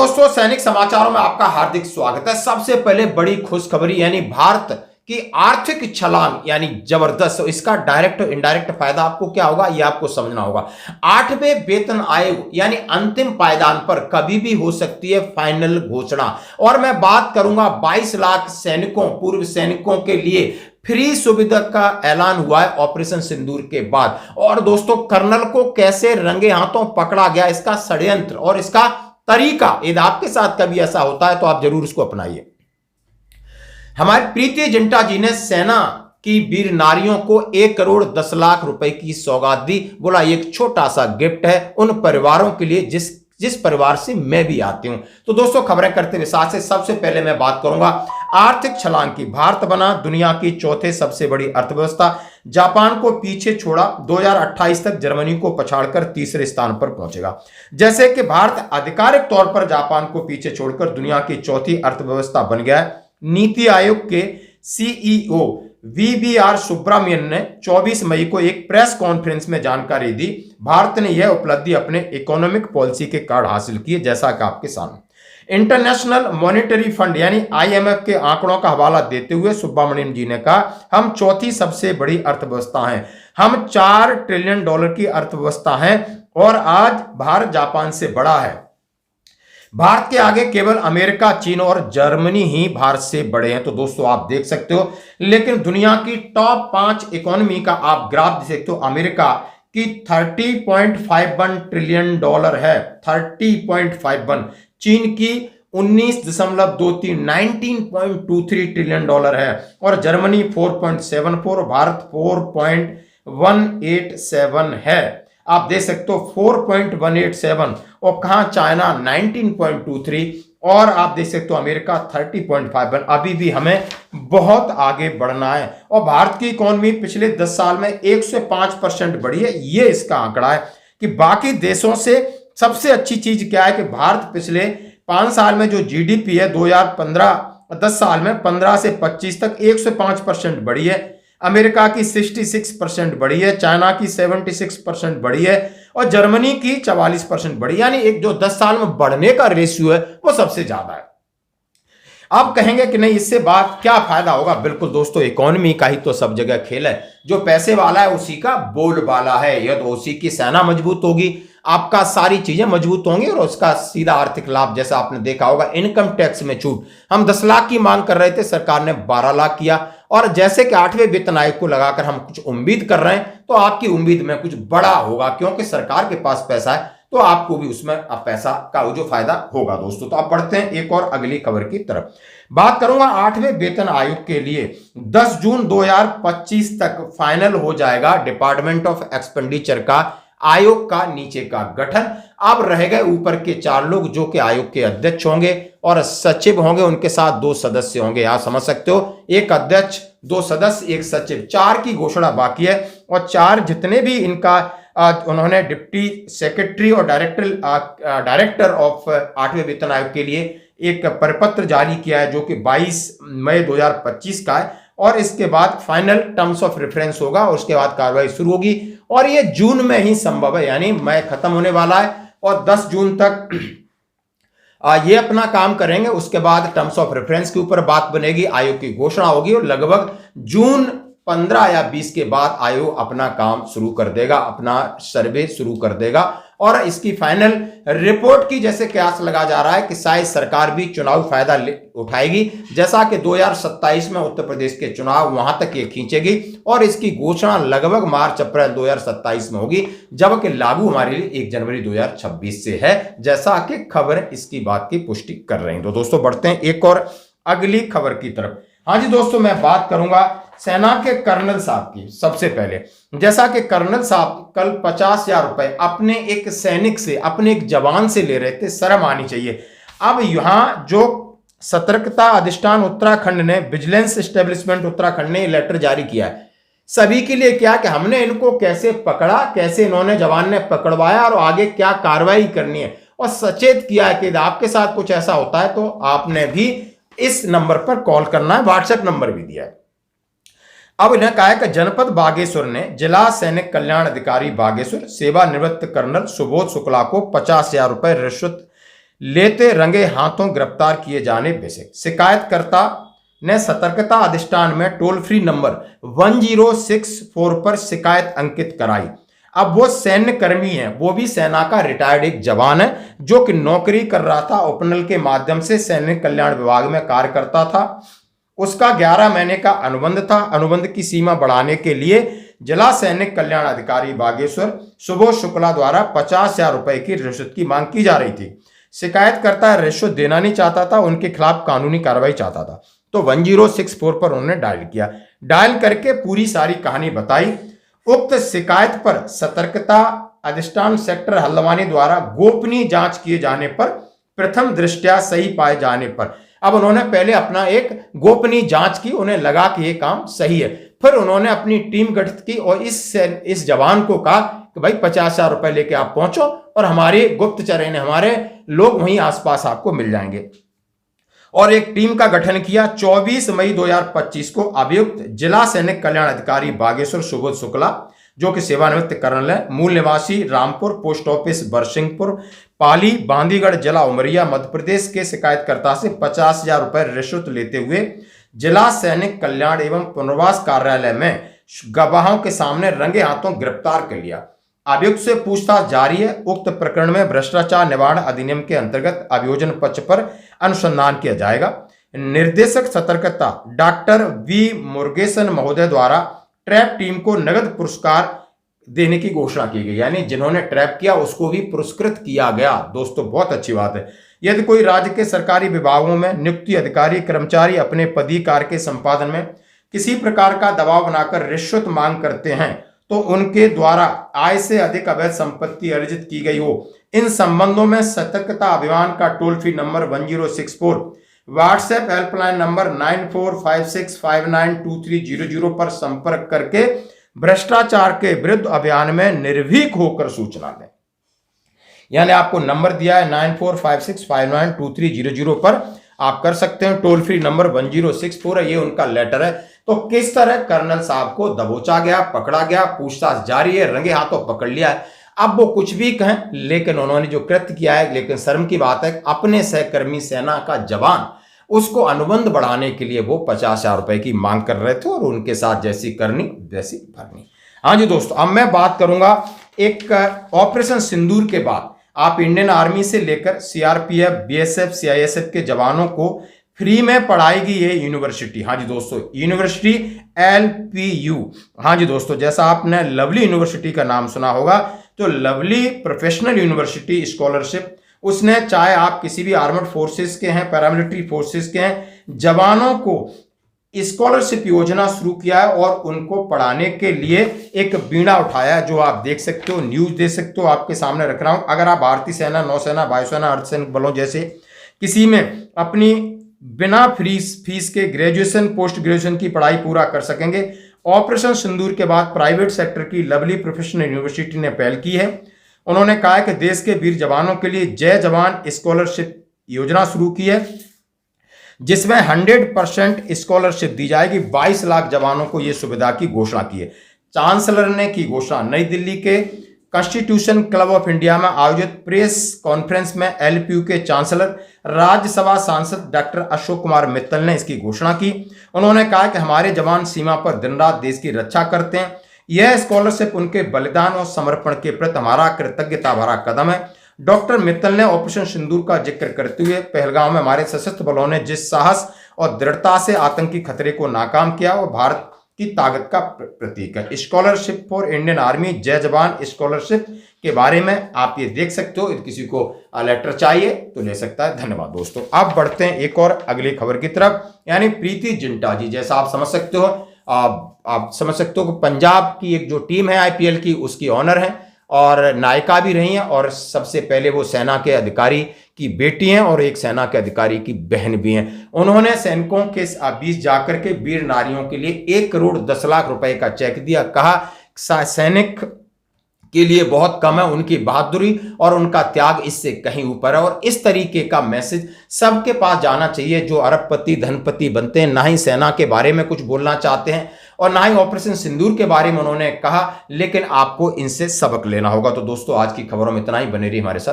दोस्तों, सैनिक समाचारों में आपका हार्दिक स्वागत है। सबसे पहले बड़ी खुशखबरी यानी भारत की आर्थिक छलांग यानी जबरदस्त। तो इसका डायरेक्ट और इनडायरेक्ट फायदा आपको क्या होगा ये आपको समझना होगा। 8वें वेतन आयोग यानी अंतिम पायदान पर कभी भी हो सकती है फाइनल घोषणा। और मैं बात करूंगा 22 लाख सैनिकों, पूर्व सैनिकों के लिए फ्री सुविधा का ऐलान हुआ है ऑपरेशन सिंदूर के बाद। और दोस्तों, कर्नल को कैसे रंगे हाथों पकड़ा गया, इसका षड्यंत्र और इसका तरीका, यदि आपके साथ कभी ऐसा होता है तो आप जरूर इसको अपनाइए। हमारे प्रीति जिंटा जी ने सेना की वीर नारियों को 1 करोड़ 10 लाख रुपए की सौगात दी। बोला एक छोटा सा गिफ्ट है उन परिवारों के लिए जिस परिवार से मैं भी आती हूं। तो दोस्तों, खबरें करते हुए साथ से सबसे पहले मैं बात करूंगा आर्थिक छलांग की। भारत बना दुनिया की चौथे सबसे बड़ी अर्थव्यवस्था। जापान को पीछे छोड़ा, 2028 तक जर्मनी को पछाड़कर तीसरे स्थान पर पहुंचेगा। जैसे कि भारत आधिकारिक तौर पर जापान को पीछे छोड़कर दुनिया की चौथी अर्थव्यवस्था बन गया है। नीति आयोग के सीईओ वीबीआर सुब्रमण्यन ने 24 मई को एक प्रेस कॉन्फ्रेंस में जानकारी दी। भारत ने यह उपलब्धि अपने इकोनॉमिक पॉलिसी के कारण हासिल की है, जैसा कि आपके सामने। इंटरनेशनल मॉनेटरी फंड यानी आईएमएफ के आंकड़ों का हवाला देते हुए सुब्रमण्यन जी ने कहा, हम चौथी सबसे बड़ी अर्थव्यवस्था हैं। हम $4 ट्रिलियन की अर्थव्यवस्था हैं और आज भारत जापान से बड़ा है। भारत के आगे केवल अमेरिका, चीन और जर्मनी ही भारत से बड़े हैं। तो दोस्तों, आप देख सकते हो, लेकिन दुनिया की टॉप 5 इकोनॉमी का आप ग्राफ देख सकते हो। अमेरिका की $30.51 ट्रिलियन है, 30.51। चीन की 19.23 ट्रिलियन है और जर्मनी 4.74 और भारत 4.187 है। आप देख सकते हो 4.187 और कहां चाइना 19.23 और आप देख सकते हो अमेरिका 30.51। अभी भी हमें बहुत आगे बढ़ना है। और भारत की इकोनॉमी पिछले 10 साल में 105% बढ़ी है। ये इसका आंकड़ा है कि बाकी देशों से सबसे अच्छी चीज क्या है कि भारत पिछले 5 साल में जो जीडीपी है 10 साल में 15 से 25 तक 105% बढ़ी है। अमेरिका की 66% बढ़ी है, चाइना की 76% बढ़ी है और जर्मनी की 44% बढ़ी। यानी एक जो 10 साल में बढ़ने का रेशियो है वो सबसे ज्यादा है। आप कहेंगे कि नहीं, इससे बात क्या फायदा होगा। बिल्कुल दोस्तों, इकोनॉमी का ही तो सब जगह खेल है। जो पैसे वाला है उसी का बोलबाला है। यह तो उसी की सेना मजबूत होगी, आपका सारी चीजें मजबूत होंगी और उसका सीधा आर्थिक लाभ, जैसा आपने देखा होगा इनकम टैक्स में छूट। हम 10 लाख की मांग कर रहे थे, सरकार ने 12 लाख किया। और जैसे कि 8वें वेतन आयोग को लगाकर हम कुछ उम्मीद कर रहे हैं, तो आपकी उम्मीद में कुछ बड़ा होगा, क्योंकि सरकार के पास पैसा है तो आपको भी उसमें अब पैसा का जो फायदा होगा। दोस्तों, तो आप बढ़ते हैं एक और अगली खबर की तरफ। बात करूंगा 8वें वेतन आयोग के लिए 10 जून 2025 तक फाइनल हो जाएगा डिपार्टमेंट ऑफ एक्सपेंडिचर का आयोग का नीचे का गठन। अब रह गए ऊपर के 4 लोग जो कि आयोग के अध्यक्ष होंगे और सचिव होंगे, उनके साथ 2 सदस्य होंगे। आप समझ सकते हो, एक अध्यक्ष, 2 सदस्य, 1 सचिव, 4 की घोषणा बाकी है। और 4 जितने भी इनका उन्होंने डिप्टी सेक्रेटरी और डायरेक्टर ऑफ 8वें वेतन आयोग के लिए एक परिपत्र जारी किया है जो कि 22 मई 2025 का है। और इसके बाद फाइनल टर्म्स ऑफ रेफरेंस होगा और उसके बाद कार्रवाई शुरू होगी और ये जून में ही संभव है। यानी मई खत्म होने वाला है और 10 जून तक ये अपना काम करेंगे। उसके बाद टर्म्स ऑफ रेफरेंस के ऊपर बात बनेगी, आयोग की घोषणा होगी और लगभग जून 15 या 20 के बाद आयोग अपना काम शुरू कर देगा, अपना सर्वे शुरू कर देगा। और इसकी फाइनल रिपोर्ट की जैसे कयास लगा जा रहा है कि शायद सरकार भी चुनाव फायदा उठाएगी, जैसा कि 2027 में उत्तर प्रदेश के चुनाव वहां तक ये खींचेगी और इसकी घोषणा लगभग मार्च अप्रैल 2027 में होगी, जबकि लागू हमारे लिए 1 जनवरी 2026 से है, जैसा कि खबर इसकी बात की पुष्टि कर रही है। तो दोस्तों, बढ़ते हैं एक और अगली खबर की तरफ। हाँ जी दोस्तों, मैं बात करूंगा सेना के कर्नल साहब की। सबसे पहले, जैसा कि कर्नल साहब कल 50,000 रुपए अपने एक सैनिक से, अपने एक जवान से ले रहे थे, शर्म आनी चाहिए। अब यहां जो सतर्कता अधिष्ठान उत्तराखंड ने, विजिलेंस एस्टेब्लिशमेंट उत्तराखंड ने लेटर जारी किया है सभी के लिए, क्या कि हमने इनको कैसे पकड़ा, कैसे इन्होंने जवान ने पकड़वाया और आगे क्या कार्रवाई करनी है, और सचेत किया है कि आपके साथ कुछ ऐसा होता है तो आपने भी इस नंबर पर कॉल करना है। व्हाट्सएप नंबर भी दिया है। अब इन्हें कहा है कि जनपद बागेश्वर ने जिला सैनिक कल्याण अधिकारी बागेश्वर सेवानिवृत्त कर्नल सुबोध शुक्ला को 50,000 रुपए रिश्वत लेते रंगे हाथों गिरफ्तार किए जाने बेशक। शिकायतकर्ता ने सतर्कता अधिष्ठान में टोल फ्री नंबर 1064 पर शिकायत अंकित कराई। अब वो सैन्य कर्मी है, वो भी सेना का रिटायर्ड एक जवान है जो कि नौकरी कर रहा था, ओपनल के माध्यम से सैनिक कल्याण विभाग में कार्य करता था। उसका 11 महीने का अनुबंध था। अनुबंध की सीमा बढ़ाने के लिए जिला सैनिक कल्याण अधिकारी बागेश्वर सुबोध शुक्ला द्वारा 50,000 रुपए की रिश्वत की मांग की जा रही थी। शिकायतकर्ता रिश्वत देना नहीं चाहता था, उनके खिलाफ कानूनी कार्रवाई चाहता था, तो 1064 पर उन्होंने डायल किया। डायल करके पूरी सारी कहानी बताई। उक्त शिकायत पर सतर्कता अधिष्ठान सेक्टर हल्द्वानी द्वारा गोपनीय जांच किए जाने पर प्रथम दृष्टया सही पाए जाने पर अब उन्होंने पहले अपना एक गोपनीय जांच की, उन्हें लगा कि ये काम सही है। फिर उन्होंने अपनी टीम गठित की और इस जवान को कहा कि भाई 50,000 रुपए लेके आप पहुंचो और हमारे गुप्तचर हमारे लोग वहीं आसपास आपको मिल जाएंगे। और एक टीम का गठन किया। 24 मई 2025 को अभियुक्त जिला सैनिक कल्याण अधिकारी बागेश्वर सुबोध शुक्ला, जो कि सेवानिवृत्त कर्नल है, मूल निवासी रामपुर, पोस्ट ऑफिस बरसिंहपुर, पाली, बांदीगढ़, जिला उमरिया, मध्य प्रदेश के शिकायतकर्ता से 50,000 रुपए रिश्वत लेते हुए जिला सैनिक कल्याण एवं पुनर्वास कार्यालय में गवाहों के सामने रंगे हाथों गिरफ्तार कर लिया। अभियुक्त से पूछताछ जारी है। उक्त प्रकरण में भ्रष्टाचार निवारण अधिनियम के अंतर्गत अभियोजन पक्ष पर अनुसंधान किया जाएगा। निर्देशक सतर्कता डॉक्टर वी मुरुगेसन महोदय द्वारा ट्रैप टीम को नगद पुरस्कार देने की घोषणा की गई, यानी जिन्होंने ट्रैप किया उसको भी पुरस्कृत किया गया। दोस्तों बहुत अच्छी बात है। यदि कोई राज्य के सरकारी विभागों में नियुक्ति अधिकारी कर्मचारी अपने पदीय कार्य के संपादन में किसी प्रकार का दबाव बनाकर रिश्वत मांग करते हैं तो उनके द्वारा आय से अधिक अवैध संपत्ति अर्जित की गई हो, इन संबंधों में सतर्कता अभियान का toll free number 1064, WhatsApp helpline number 9456592300 पर संपर्क करके भ्रष्टाचार के विरुद्ध अभियान में निर्भीक होकर सूचना दें। यानी आपको नंबर दिया है 9456592300 पर आप कर सकते हैं। टोल फ्री नंबर 1064 है, ये उनका लेटर है। तो किस तरह कर्नल साहब को दबोचा गया, पकड़ा गया, पूछताछ जारी है, रंगे हाथों पकड़ लिया है। अब वो कुछ भी कहें, लेकिन उन्होंने जो कृत्य किया है, लेकिन शर्म की बात है, अपने सहकर्मी सेना का जवान उसको अनुबंध बढ़ाने के लिए वो 50,000 रुपए की मांग कर रहे थे और उनके साथ जैसी करनी वैसी भरनी। हाँ जी दोस्तों, अब मैं बात करूंगा एक ऑपरेशन सिंदूर के बाद आप इंडियन आर्मी से लेकर सीआरपीएफ, बीएसएफ, सीआईएसएफ के जवानों को फ्री में पढ़ाएगी ये यूनिवर्सिटी। हाँ जी दोस्तों, यूनिवर्सिटी LPU। हाँ जी दोस्तों, जैसा आपने लवली यूनिवर्सिटी का नाम सुना होगा, तो लवली प्रोफेशनल यूनिवर्सिटी स्कॉलरशिप, उसने चाहे आप किसी भी आर्मड फोर्सेस के हैं, पैरामिलिट्री फोर्सेस के हैं, जवानों को स्कॉलरशिप योजना शुरू किया है और उनको पढ़ाने के लिए एक बीड़ा उठाया है, जो आप देख सकते हो, न्यूज देख सकते हो, आपके सामने रख रहा हूं। अगर आप भारतीय सेना, नौसेना, वायुसेना, अर्धसैनिक बलों जैसे किसी में अपनी बिना फीस के ग्रेजुएशन, पोस्ट ग्रेजुएशन की पढ़ाई पूरा कर सकेंगे, ऑपरेशन सिंदूर के बाद प्राइवेट सेक्टर की लवली प्रोफेशनल यूनिवर्सिटी ने पहल की है। उन्होंने कहा है कि देश के वीर जवानों के लिए जय जवान स्कॉलरशिप योजना शुरू की है, जिसमें 100% स्कॉलरशिप दी जाएगी। 22 लाख जवानों को यह सुविधा की घोषणा की है। चांसलर ने की घोषणा नई दिल्ली के कॉन्स्टिट्यूशन क्लब ऑफ इंडिया में आयोजित प्रेस कॉन्फ्रेंस में। LPU के चांसलर राज्यसभा सांसद डॉक्टर अशोक कुमार मित्तल ने इसकी घोषणा की। उन्होंने कहा कि हमारे जवान सीमा पर दिन रात देश की रक्षा करते हैं। यह स्कॉलरशिप उनके बलिदान और समर्पण के प्रति हमारा कृतज्ञता भरा कदम है। डॉक्टर मित्तल ने ऑपरेशन सिंदूर का जिक्र करते हुए पहलगांव में हमारे सशस्त्र बलों ने जिस साहस और दृढ़ता से आतंकी खतरे को नाकाम किया, वो भारत की ताकत का प्रतीक है। स्कॉलरशिप फॉर इंडियन आर्मी जय जवान स्कॉलरशिप के बारे में आप ये देख सकते हो। यदि किसी को लेटर चाहिए तो ले सकता है। धन्यवाद दोस्तों। अब बढ़ते हैं एक और अगली खबर की तरफ, यानी प्रीति जिंटा जी। जैसा आप समझ सकते हो, आप समझ सकते हो कि पंजाब की एक जो टीम है IPL की, उसकी ऑनर है और नायिका भी रही हैं, और सबसे पहले वो सेना के अधिकारी की बेटी हैं और एक सेना के अधिकारी की बहन भी हैं। उन्होंने सैनिकों के बीच जाकर के वीर नारियों के लिए 1 करोड़ 10 लाख रुपए का चेक दिया। कहा सैनिक के लिए बहुत कम है, उनकी बहादुरी और उनका त्याग इससे कहीं ऊपर है। और इस तरीके का मैसेज सबके पास जाना चाहिए जो अरबपति धनपति बनते हैं, ना ही सेना के बारे में कुछ बोलना चाहते हैं और ना ही ऑपरेशन सिंदूर के बारे में उन्होंने कहा, लेकिन आपको इनसे सबक लेना होगा। तो दोस्तों आज की खबरों में इतना ही, बने रहिए हमारे साथ।